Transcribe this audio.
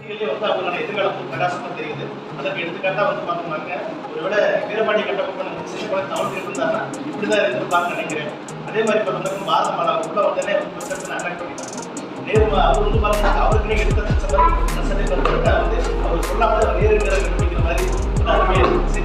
பத்திரிகையிலே வந்து அவங்களோட எதிர்காலம் பிரகாசமாக தெரியுது. அதற்கு எடுத்துக்காட்டாக வந்து பார்த்தோம்னாக்க ஒருவேளை வீரபாண்டிய கட்டபொம்மன் சின்ன தமிழ் இருந்தாருன்னா இப்படிதான் இருந்திருப்பாங்கன்னு நினைக்கிறேன். அதே மாதிரி பார்த்தோம்னா பாரத மாலா உள்ள உடனே பிரச்சனை அட்டாக் பண்ணிட்டாங்க. நேரு அவர் வந்து பார்த்தீங்கன்னா அவருக்குனே எடுத்த வந்து அவர் சொல்லாமல் நேரு கண்டுபிடிக்கிற மாதிரி அருமையாக இருந்துச்சு.